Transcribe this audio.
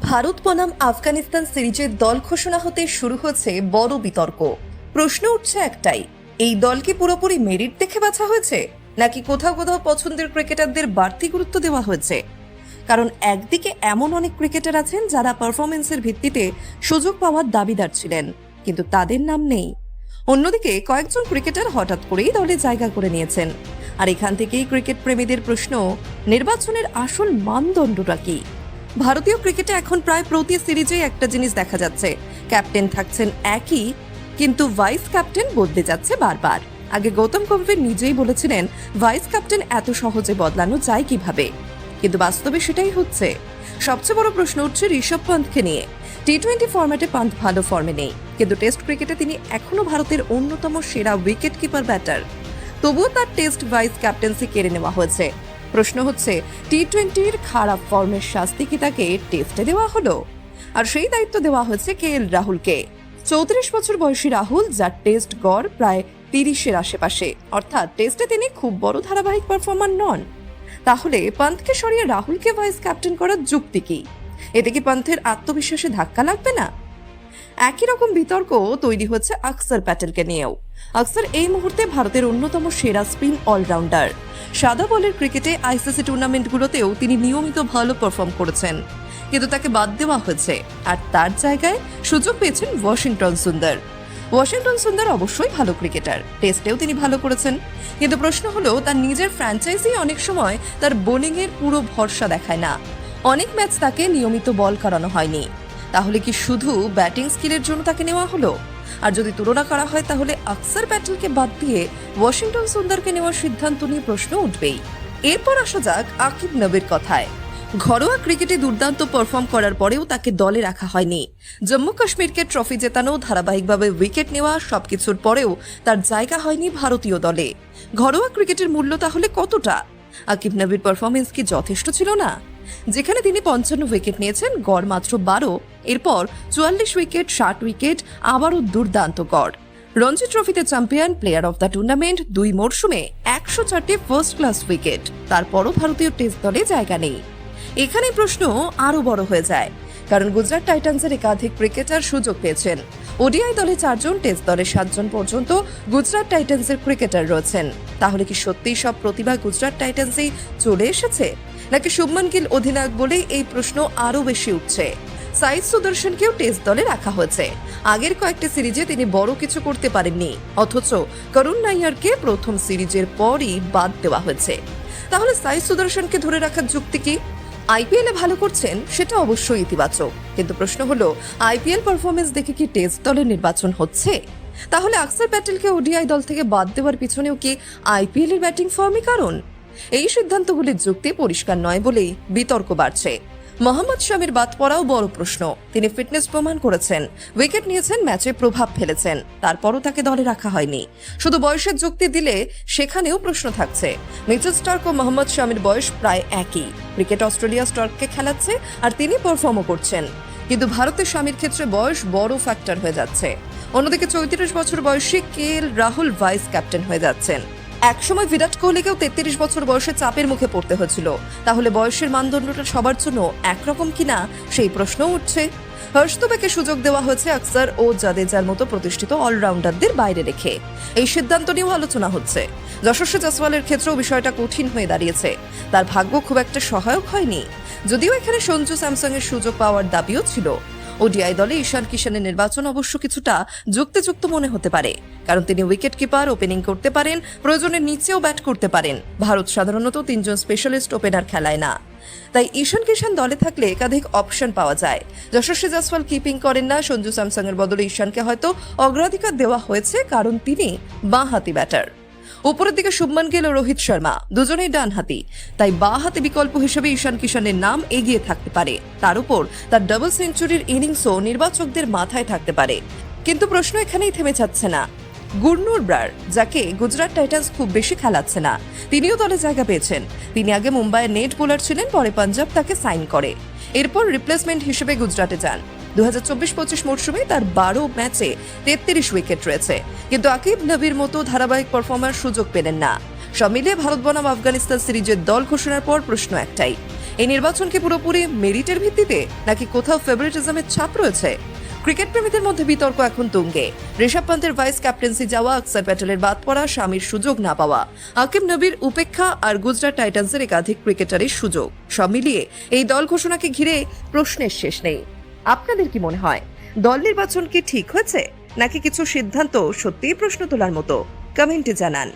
ভারত বনাম আফগানিস্তান সিরিজের দল ঘোষণা হতে শুরু হচ্ছে বড় বিতর্ক। প্রশ্ন উঠছে একটাই, এই দল কি পুরোপুরি মেরিট দেখে বাছা হয়েছে, নাকি কোথাও কোথাও পছন্দের ক্রিকেটারদের বাড়তি গুরুত্ব দেওয়া হয়েছে? কারণ একদিকে এমন অনেক ক্রিকেটার আছেন যারা পারফরমেন্সের ভিত্তিতে সুযোগ পাওয়ার দাবিদার ছিলেন, কিন্তু তাদের নাম নেই। অন্যদিকে কয়েকজন ক্রিকেটার হঠাৎ করেই দলে জায়গা করে নিয়েছেন। আর এখান থেকেই ক্রিকেট প্রেমীদের প্রশ্ন, নির্বাচনের আসল মানদণ্ডটা কি? ভারতীয় ক্রিকেটে এখন প্রায় প্রতি সিরিজে একটা জিনিস দেখা যাচ্ছে, ক্যাপ্টেন থাকছেন একই, কিন্তু ভাইস ক্যাপ্টেন বদলে যাচ্ছে বারবার। আগে গৌতম গম্ভীর নিজেই বলেছিলেন ভাইস ক্যাপ্টেন এত সহজে বদলানো যায় কিভাবে, কিন্তু বাস্তবে সেটাই হচ্ছে। সবচেয়ে বড় প্রশ্ন উঠছে ঋষভ পন্থকে নিয়ে। টি-20 ফরম্যাটে পন্থ ভালো ফর্মে নেই, কিন্তু টেস্ট ক্রিকেটে তিনি এখনো ভারতের অন্যতম সেরা উইকেট কিপার ব্যাটার। তবুও তার টেস্ট ভাইস ক্যাপ্টেন্সি কেড়ে নেওয়া হয়েছে। প্রশ্ন হচ্ছে, টি-20-র খারাপ ফর্মের শাস্তি কি তাকে টেস্টে দেওয়া হলো? আর সেই দায়িত্ব দেওয়া হয়েছে কে.এল. রাহুলকে। 34 বছর বয়সী রাহুল, যার টেস্ট গড় প্রায় 30-এর আশেপাশে, অর্থাৎ টেস্টে তিনি খুব বড় ধারাবাহিক পারফর্মার নন। তাহলে পন্থকে সরিয়ে রাহুলকে ভাইস ক্যাপ্টেন করার যুক্তি কি? এতে কি পন্থের আত্মবিশ্বাসে ধাক্কা লাগবে না? একই রকম বিতর্ক তৈরি হচ্ছে অক্ষর প্যাটেলকে নিয়েও। অক্ষর এই মুহূর্তে ভারতের অন্যতম সেরা স্পিন অলরাউন্ডার। সাদা বলের ক্রিকেটে আইসিসি টুর্নামেন্টগুলোতেও তিনি নিয়মিত ভালো পারফর্ম করেছেন, কিন্তু তাকে বাদ দেওয়া হয়েছে। আর তার জায়গায় সুযোগ পেয়েছেন ওয়াশিংটন সুন্দর। ওয়াশিংটন সুন্দর অবশ্যই ভালো ক্রিকেটার, টেস্টেও তিনি ভালো করেছেন, কিন্তু প্রশ্ন হলো তার নিজের ফ্র্যাঞ্চাইজি অনেক সময় তার বোলিংয়ের পুরো ভরসা দেখায় না। অনেক ম্যাচ তাকে নিয়মিত বল করানো হয়নি। তাহলে কি শুধু ব্যাটিং স্কিলের জন্য তাকে নেওয়া হলো? আর যদি তুলনা করা হয়, তাহলে অক্ষর প্যাটেলকে বাদ দিয়ে ওয়াশিংটন সুন্দরকে নেওয়ার সিদ্ধান্ত নিয়ে প্রশ্ন উঠবেই। এরপর আসা যাক আকিব নবির কথায়। ঘরোয়া ক্রিকেটে দুর্দান্ত পারফর্ম করার পরেও তাকে দলে রাখা হয়নি। জম্মু কাশ্মীরকে ট্রফি জেতানো, ধারাবাহিকভাবে উইকেট নেওয়া, সবকিছুর পরেও তার জায়গা হয়নি ভারতীয় দলে। ঘরোয়া ক্রিকেটের মূল্য তাহলে কতটা? আকিব নবির পারফরমেন্স কি যথেষ্ট ছিল না? যেখানে তিনি 55 উইকেট নিয়েছেন, গড় মাত্র 12, এরপর 44 উইকেট, 60 উইকেট, আবারও দুর্দান্ত গড়। রঞ্জি ট্রফিতে champion, player of the tournament, 2 মরশুমে 104টি ফার্স্ট ক্লাস উইকেট, তারপরও ভারতীয় টেস্ট দলে জায়গা নেই। এখানে প্রশ্ন আরো বড় হয়ে যায়, কারণ গুজরাট টাইটান্সের একাধিক ক্রিকেটার সুযোগ পেয়েছেন। ওডিআই দলে 4 জন, টেস্ট দলে 7 জন পর্যন্ত গুজরাট টাইটান্সের ক্রিকেটার রয়েছেন। তাহলে কি সত্যিই সব প্রতিভা গুজরাট টাইটান্সেই চলে এসেছে, নাকি শুভমান গিল অধিনায়ক বলেই এই প্রশ্ন আরো বেশি উঠছে? সাইদ সুদর্শনকেও টেস্ট দলে রাখা হয়েছে। আগের কয়েকটি সিরিজে তিনি বড় কিছু করতে পারেননি, অথচ করুণ নাইয়ারকে প্রথম সিরিজের পরই বাদ দেওয়া হয়েছে। তাহলে সাইদ সুদর্শনকে ধরে রাখার যুক্তি কি? আইপিএলে ভালো করছেন, সেটা অবশ্যই ইতিবাচক, কিন্তু প্রশ্ন হলো আইপিএল পারফরমেন্স দেখে কি টেস্ট দলের নির্বাচন হচ্ছে? তাহলে অক্ষর প্যাটেলকে ওডিআই দল থেকে বাদ দেওয়ার পিছনেও কি আইপিএল এর ব্যাটিং ফর্মই কারণ? এই সিদ্ধান্তগুলির যুক্তি পরিষ্কার নয় বলেই বিতর্ক বাড়ছে। মোহাম্মদ শামির বাদ পড়াও বড় প্রশ্ন। তিনি ফিটনেস প্রমাণ করেছেন, উইকেট নিয়েছেন, ম্যাচে প্রভাব ফেলেছেন, তারপরও তাকে দলে রাখা হয়নি। শুধু বয়সের যুক্তি দিলে সেখানেও প্রশ্ন থাকছে। মিচেল স্টার্ক ও মোহাম্মদ শামির বয়স প্রায় একই। ক্রিকেট অস্ট্রেলিয়া স্টার্ককে খেলাচ্ছে, আর তিনি পারফর্মও করছেন, কিন্তু ভারতের শামির ক্ষেত্রে বয়স বড় ফ্যাক্টর হয়ে যাচ্ছে। অন্যদিকে 34 বছর বয়সী কে.এল. রাহুল ভাইস ক্যাপ্টেন হয়ে যাচ্ছেন। একসময় বিরাট কোহলিকেও 33 বছর বয়সে চাপের মুখে পড়তে হয়েছিল। তাহলে বয়সের মানদণ্ডটা সবার জন্য একরকম কিনা, সেই প্রশ্ন উঠছে। হর্ষ দুবেকে সুযোগ দেওয়া হয়েছে অক্ষর ও জাদেজার মতো প্রতিষ্ঠিত অলরাউন্ডারদের বাইরে রেখে। এই সিদ্ধান্ত নিয়েও আলোচনা হচ্ছে। যশস্বী জয়সওয়ালের ক্ষেত্রেও বিষয়টা কঠিন হয়ে দাঁড়িয়েছে। তার ভাগ্য খুব একটা সহায়ক হয়নি, যদিও এখানে সঞ্জু স্যামসং এর সুযোগ পাওয়ার দাবিও ছিল। ওডিআই দলে ঈশান কিষানের নির্বাচন অবশ্য কিছুটা যুক্তিযুক্ত মনে হতে পারে, কারণ তিনি উইকেট কিপার, ওপেনিং করতে পারেন, প্রয়োজনের নিচেও ব্যাট করতে পারেন। ভারত সাধারণত 3 জন স্পেশালিস্ট ওপেনার খেলায় না, তাই ঈশান কিষান দলে থাকলে একাধিক অপশন পাওয়া যায়। যশস্বী জয়সওয়াল কিপিং করেন না, সঞ্জু স্যামসং এর বদলে ঈশানকে হয়তো অগ্রাধিকার দেওয়া হয়েছে, কারণ তিনি বাঁ-হাতি ব্যাটার। উপরের দিকে শুভমান গিল ও রোহিত শর্মা দুজনেই ডানহাতি, তাই বাঁ-হাতি বিকল্প হিসেবে ঈশান কিষানের নাম এগিয়ে থাকতে পারে। তার উপর তার ডাবল সেঞ্চুরির ইনিংসও নির্বাচকদের মাথায় থাকতে পারে। কিন্তু প্রশ্ন এখানেই থেমে যাচ্ছে না। গুরনুর ব্রার, যাকে গুজরাট টাইটান্স খুব বেশি খেলাচ্ছে না, তিনিও দলে জায়গা পেয়েছেন। তিনি আগে মুম্বাইয়ের নেট বোলার ছিলেন, পরে পাঞ্জাব তাকে সাইন করে, এরপর রিপ্লেসমেন্ট হিসেবে গুজরাটে যান। 2024-25 মরশুমে তার 12 ম্যাচে 33 উইকেট রয়েছে, কিন্তু আকিব নবির মতো ধারাবাহিক পারফর্মার সুযোগ পেলেন না। সব মিলিয়ে ভারত বনাম আফগানিস্তান সিরিজের দল ঘোষণার পর প্রশ্ন একটাই, এই নির্বাচন কি পুরোপুরি মেরিটের ভিত্তিতে নাকি কোথাও ফেভারিটিজমের ছাপ রয়েছে? ক্রিকেট প্রেমীদের মধ্যে বিতর্ক এখন তুঙ্গে। ঋষভ পান্তের ভাইস ক্যাপ্টেন্সি যাওয়া, অক্সর প্যাটেলের বাদ পড়া, স্বামীর সুযোগ না পাওয়া, আকিব নবীর উপেক্ষা আর গুজরাট টাইটান্সের একাধিক ক্রিকেটারের সুযোগ, সব মিলিয়ে এই দল ঘোষণাকে ঘিরে প্রশ্নের শেষ নেই। আপনাদের কি মনে হয়, দল নির্বাচন কি ঠিক হয়েছে নাকি কিছু সিদ্ধান্ত সত্যিই প্রশ্ন তোলার মতো? কমেন্টে জানান।